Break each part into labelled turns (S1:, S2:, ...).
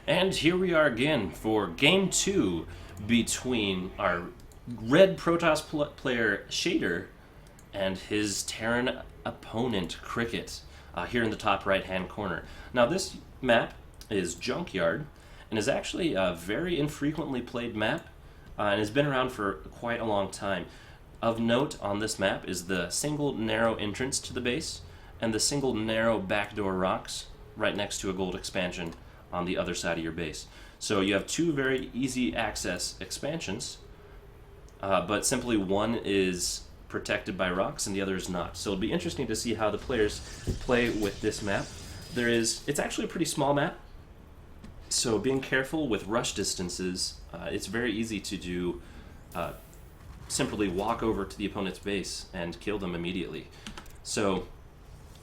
S1: And here we are again for game 2 between our red Protoss player Shadyr and his Terran opponent Cricket here in the top right hand corner. Now this map is Junkyard and is actually a very infrequently played map and has been around for quite a long time. Of note on this map is the single narrow entrance to the base and the single narrow backdoor rocks right next to a gold expansion on the other side of your base. So you have two very easy access expansions, but simply one is protected by rocks and the other is not. So it'll be interesting to see how the players play with this map. It's actually a pretty small map, so being careful with rush distances, it's very easy to do simply walk over to the opponent's base and kill them immediately. So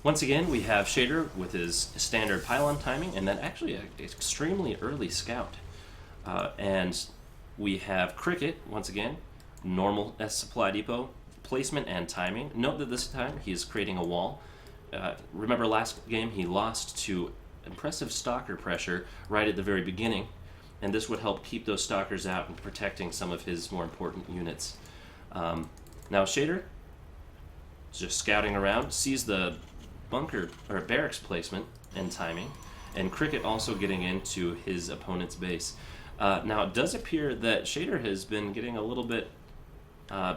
S1: once again, we have Shadyr with his standard pylon timing, and then actually an extremely early scout. And we have Cricket, once again, normal S supply depot, placement and timing. Note that this time he is creating a wall. Remember last game he lost to impressive stalker pressure right at the very beginning, and this would help keep those stalkers out and protecting some of his more important units. Now Shadyr, just scouting around, sees the bunker or barracks placement and timing, and Cricket also getting into his opponent's base. Now it does appear that Shadyr has been getting a little bit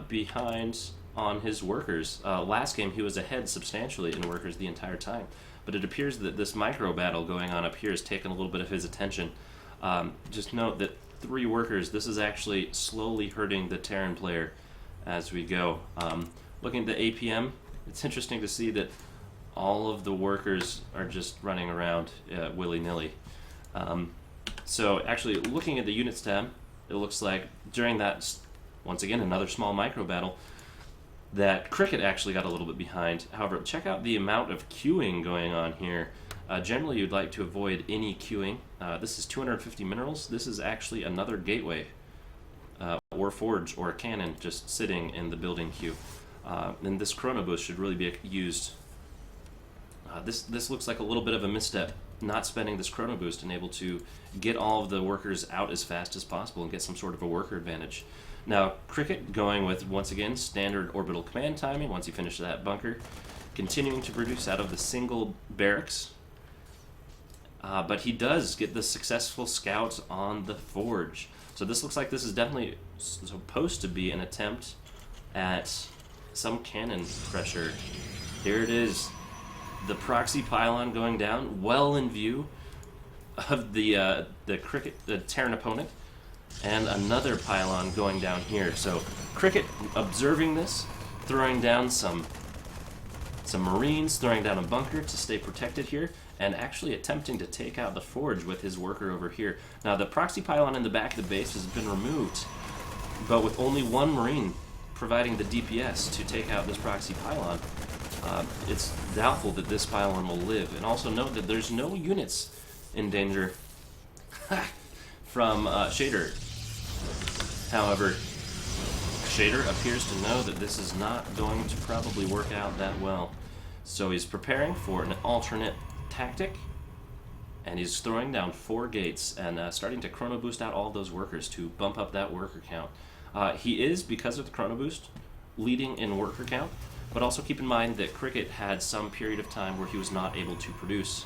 S1: behind on his workers. Last game he was ahead substantially in workers the entire time, but it appears that this micro battle going on up here has taken a little bit of his attention. Just note that 3 workers, this is actually slowly hurting the Terran player as we go. Looking at the APM, it's interesting to see that all of the workers are just running around willy-nilly. So actually looking at the units tab, it looks like during that, once again, another small micro battle, that Cricket actually got a little bit behind. However, check out the amount of queuing going on here. Generally you'd like to avoid any queuing. This is 250 minerals. This is actually another gateway or forge or a cannon just sitting in the building queue. And this chrono boost should really be used. This looks like a little bit of a misstep, not spending this chrono boost and able to get all of the workers out as fast as possible and get some sort of a worker advantage. Now Cricket going with, once again, standard orbital command timing once he finishes that bunker, continuing to produce out of the single barracks, but he does get the successful scout on the forge. So this looks like this is definitely supposed to be an attempt at some cannon pressure. Here it is. The proxy pylon going down, well in view of the Cricket, the Terran opponent, and another pylon going down here. So Cricket observing this, throwing down some Marines, throwing down a bunker to stay protected here, and actually attempting to take out the forge with his worker over here. Now the proxy pylon in the back of the base has been removed, but with only 1 Marine providing the DPS to take out this proxy pylon, it's doubtful that this pylon will live. And also note that there's no units in danger from Shadyr. However, Shadyr appears to know that this is not going to probably work out that well. So he's preparing for an alternate tactic, and he's throwing down 4 gates and starting to chrono boost out all those workers to bump up that worker count. He is, because of the chrono boost, leading in worker count, but also keep in mind that Cricket had some period of time where he was not able to produce,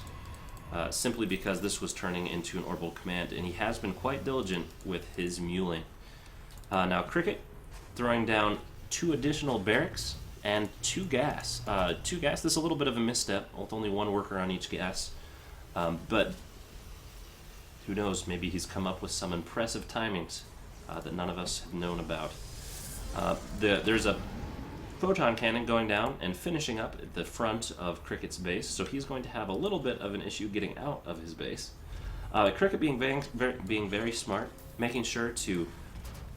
S1: simply because this was turning into an orbital command, and he has been quite diligent with his muling. Now Cricket throwing down 2 additional barracks and 2 gas. 2 gas, this is a little bit of a misstep, with only 1 worker on each gas, but who knows, maybe he's come up with some impressive timings that none of us have known about. There's a photon cannon going down and finishing up at the front of Cricket's base, so he's going to have a little bit of an issue getting out of his base. Cricket being very smart, making sure to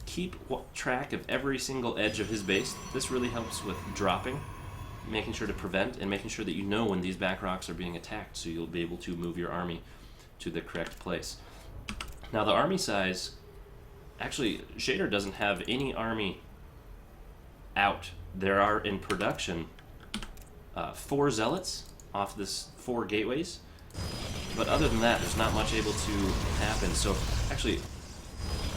S1: keep track of every single edge of his base. This really helps with dropping, making sure to prevent, and making sure that you know when these back rocks are being attacked, so you'll be able to move your army to the correct place. Now the army size, actually Shadyr doesn't have any army out. There are in production 4 zealots off this 4 gateways, But other than that, there's not much able to happen. So actually,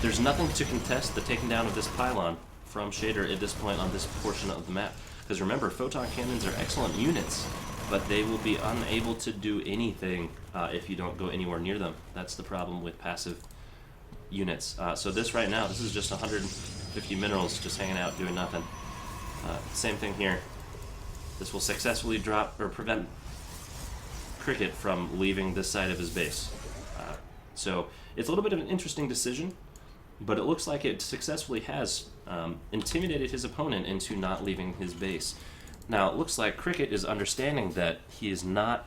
S1: there's nothing to contest the taking down of this pylon from Shadyr at this point on this portion of the map. Because remember, photon cannons are excellent units, but they will be unable to do anything if you don't go anywhere near them. That's the problem with passive units. So this right now, this is just 150 minerals just hanging out doing nothing. Same thing here. This will successfully drop or prevent Cricket from leaving this side of his base. So it's a little bit of an interesting decision, but it looks like it successfully has intimidated his opponent into not leaving his base. Now it looks like Cricket is understanding that he is not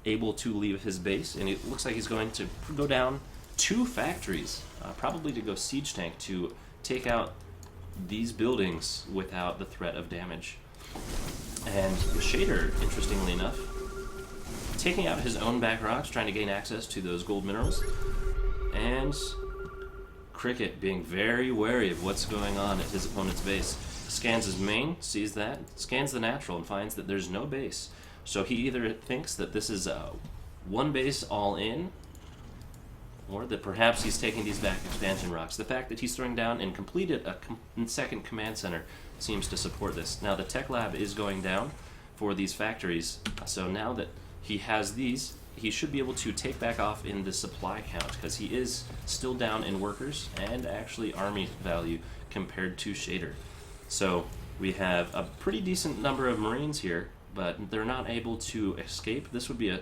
S1: able to leave his base, and it looks like he's going to go down 2 factories, probably to go siege tank to take out these buildings without the threat of damage. And Shadyr, interestingly enough, taking out his own back rocks, trying to gain access to those gold minerals, and Cricket being very wary of what's going on at his opponent's base. Scans his main, sees that, scans the natural, and finds that there's no base. So he either thinks that this is one base all in, or that perhaps he's taking these back expansion rocks. The fact that he's throwing down and completed a second command center seems to support this. Now the tech lab is going down for these factories, so now that he has these, he should be able to take back off in the supply count, because he is still down in workers and actually army value compared to Shadyr. So we have a pretty decent number of Marines here, but they're not able to escape. This would be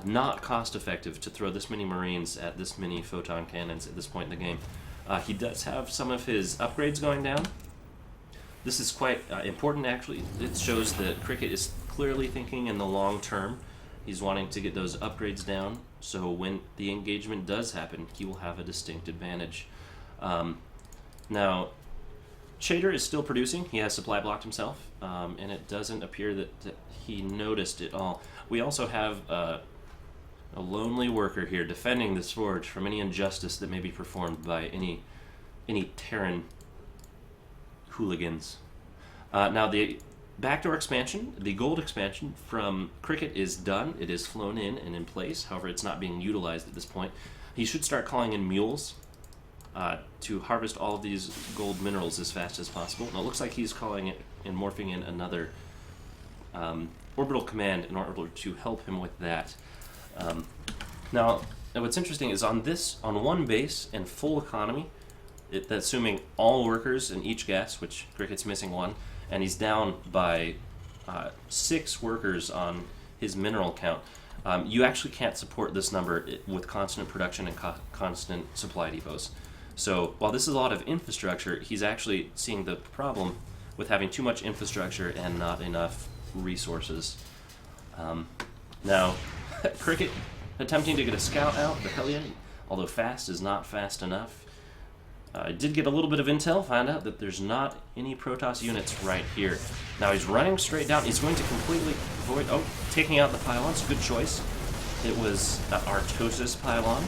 S1: not cost effective to throw this many Marines at this many photon cannons at this point in the game. He does have some of his upgrades going down. This is quite important, actually. It shows that Cricket is clearly thinking in the long term. He's wanting to get those upgrades down, so when the engagement does happen, he will have a distinct advantage. Now, Shadyr is still producing. He has supply blocked himself, and it doesn't appear that he noticed it all. We also have a lonely worker here defending this forge from any injustice that may be performed by any Terran hooligans. Now the backdoor expansion, the gold expansion from Cricket is done. It is flown in and in place. However, it's not being utilized at this point. He should start calling in mules to harvest all of these gold minerals as fast as possible. Now it looks like he's calling it and morphing in another orbital command in order to help him with that. Now what's interesting is on one base and full economy, assuming all workers in each gas, which Cricket's missing 1, and he's down by 6 workers on his mineral count. You actually can't support this number with constant production and constant supply depots. So while this is a lot of infrastructure, he's actually seeing the problem with having too much infrastructure and not enough resources. Now, Cricket attempting to get a scout out, the Hellion, although fast is not fast enough. I did get a little bit of intel, found out that there's not any Protoss units right here. Now he's running straight down. He's going to completely avoid... Oh, taking out the pylons. Good choice. It was Artosis pylon.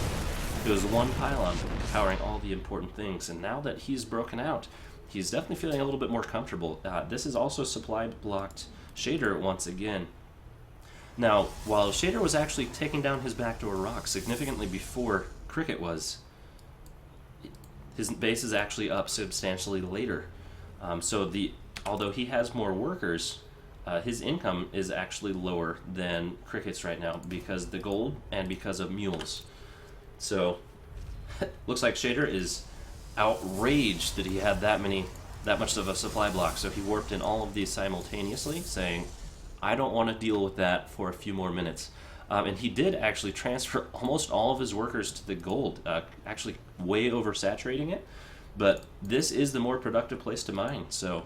S1: It was one pylon powering all the important things. And now that he's broken out, he's definitely feeling a little bit more comfortable. This is also supply blocked Shadyr once again. Now, while Shadyr was actually taking down his backdoor rock significantly before Cricket was, his base is actually up substantially later. Although he has more workers, his income is actually lower than Cricket's right now because of the gold and because of mules. So, looks like Shadyr is outraged that he had that much of a supply block. So he warped in all of these simultaneously, saying, "I don't want to deal with that for a few more minutes." And he did actually transfer almost all of his workers to the gold, actually way oversaturating it. But this is the more productive place to mine, so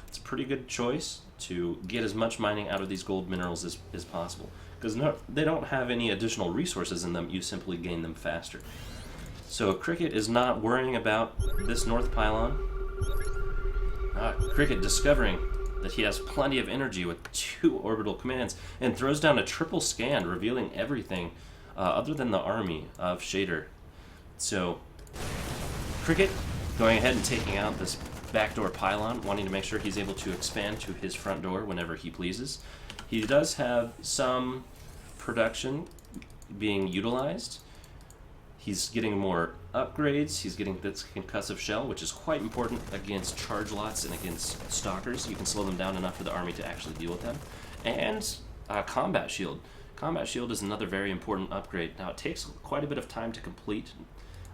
S1: it's a pretty good choice to get as much mining out of these gold minerals as possible. Because they don't have any additional resources in them, you simply gain them faster. So Cricket is not worrying about this north pylon. Cricket discovering that he has plenty of energy with 2 orbital commands, and throws down a triple scan, revealing everything other than the army of Shadyr. So, Cricket going ahead and taking out this backdoor pylon, wanting to make sure he's able to expand to his front door whenever he pleases. He does have some production being utilized. He's getting more upgrades. He's getting this concussive shell, which is quite important against charge lots and against stalkers. You can slow them down enough for the army to actually deal with them. And combat shield. Combat shield is another very important upgrade. Now, it takes quite a bit of time to complete.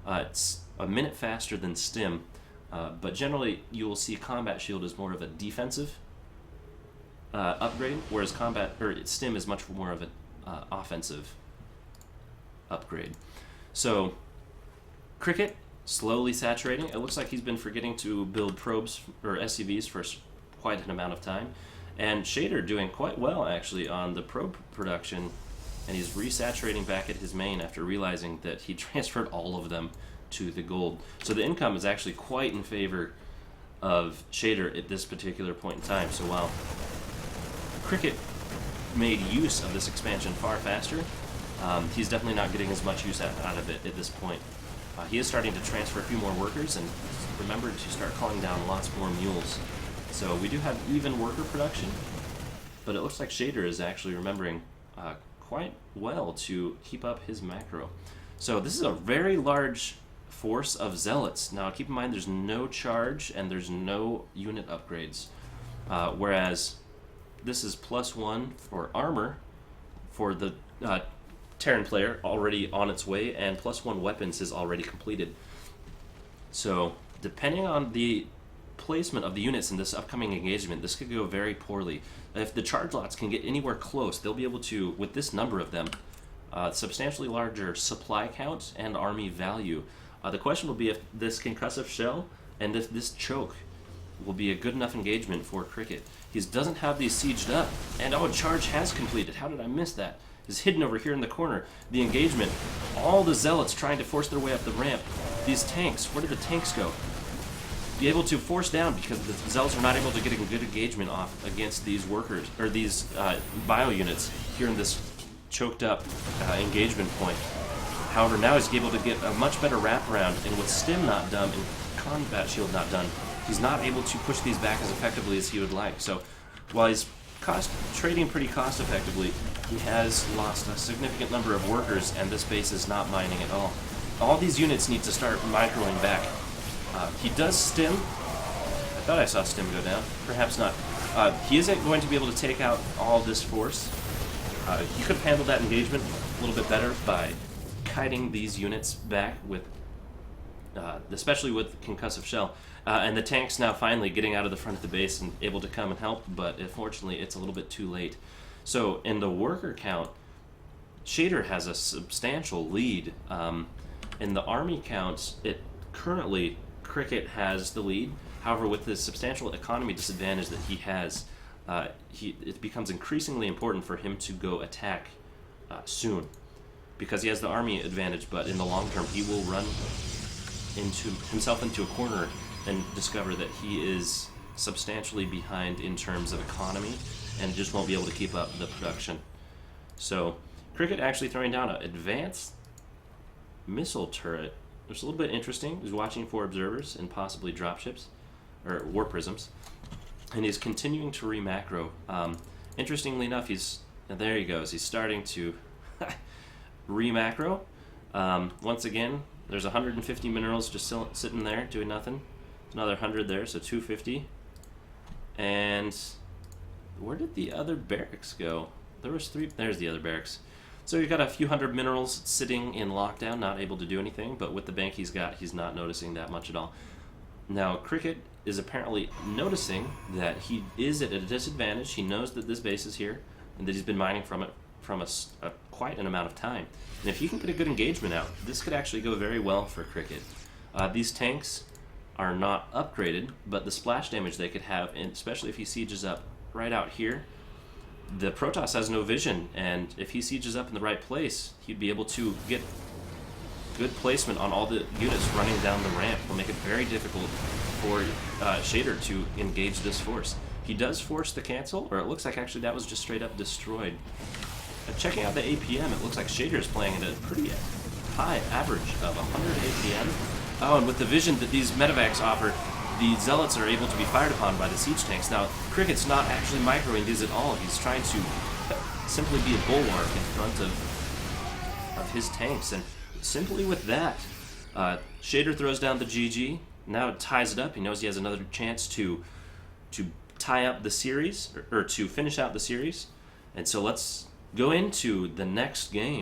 S1: It's a minute faster than stim, but generally you will see combat shield as more of a defensive upgrade, whereas stim is much more of an offensive upgrade. So, Cricket, slowly saturating. It looks like he's been forgetting to build probes or SCVs for quite an amount of time. And Shadyr doing quite well, actually, on the probe production. And he's resaturating back at his main after realizing that he transferred all of them to the gold. So the income is actually quite in favor of Shadyr at this particular point in time. So while Cricket made use of this expansion far faster, he's definitely not getting as much use out of it at this point. He is starting to transfer a few more workers and remembered to start calling down lots more mules. So we do have even worker production, but it looks like Shadyr is actually remembering quite well to keep up his macro. So this is a very large force of zealots. Now keep in mind there's no charge and there's no unit upgrades, whereas this is +1 for armor for the Terran player already on its way, and +1 weapons is already completed. So depending on the placement of the units in this upcoming engagement, this could go very poorly. If the charge lots can get anywhere close, they'll be able to, with this number of them, substantially larger supply count and army value. The question will be if this concussive shell and if this choke will be a good enough engagement for Cricket. He doesn't have these sieged up, and oh, charge has completed. How did I miss that? Is hidden over here in the corner. The engagement, all the zealots trying to force their way up the ramp. These tanks, where did the tanks go? Be able to force down because the zealots are not able to get a good engagement off against these workers, or these bio units here in this choked up engagement point. However, now he's able to get a much better wraparound, and with stim not done and combat shield not done, he's not able to push these back as effectively as he would like. So while he's trading pretty cost effectively, he has lost a significant number of workers, and this base is not mining at all. All these units need to start microing back. He does stim. I thought I saw stim go down. Perhaps not. He isn't going to be able to take out all this force. He could have handled that engagement a little bit better by kiting these units back with, especially with concussive shell. And the tank's now finally getting out of the front of the base and able to come and help, but unfortunately it's a little bit too late. So in the worker count, Shadyr has a substantial lead. In the army count, currently Cricket has the lead. However, with the substantial economy disadvantage that he has, it becomes increasingly important for him to go attack soon, because he has the army advantage, but in the long term he will run himself into a corner and discover that he is substantially behind in terms of economy and just won't be able to keep up the production. So Cricket actually throwing down an advanced missile turret. It's a little bit interesting. He's watching for observers and possibly dropships or war prisms, and he's continuing to re-macro. Interestingly enough, there he goes. He's starting to re-macro. Once again, there's 150 minerals just sitting there doing nothing. There's another 100 there, so 250. And where did the other barracks go? There was 3. There's the other barracks. So you've got a few hundred minerals sitting in lockdown, not able to do anything, but with the bank he's got, he's not noticing that much at all. Now, Cricket is apparently noticing that he is at a disadvantage. He knows that this base is here, and that he's been mining from it from quite an amount of time. And if he can get a good engagement out, this could actually go very well for Cricket. These tanks are not upgraded, but the splash damage they could have, and especially if he sieges up right out here, the Protoss has no vision, and if he sieges up in the right place, he'd be able to get good placement on all the units running down the ramp. Will make it very difficult for Shadyr to engage this force. He does force the cancel, or it looks like actually that was just straight up destroyed. Checking out the APM, it looks like Shadyr is playing at a pretty high average of 100 APM. Oh, and with the vision that these medevacs offer, the zealots are able to be fired upon by the siege tanks. Now, Cricket's not actually microing these at all. He's trying to simply be a bulwark in front of his tanks. And simply with that, Shadyr throws down the GG. Now it ties it up. He knows he has another chance to tie up the series, or to finish out the series. And so let's go into the next game.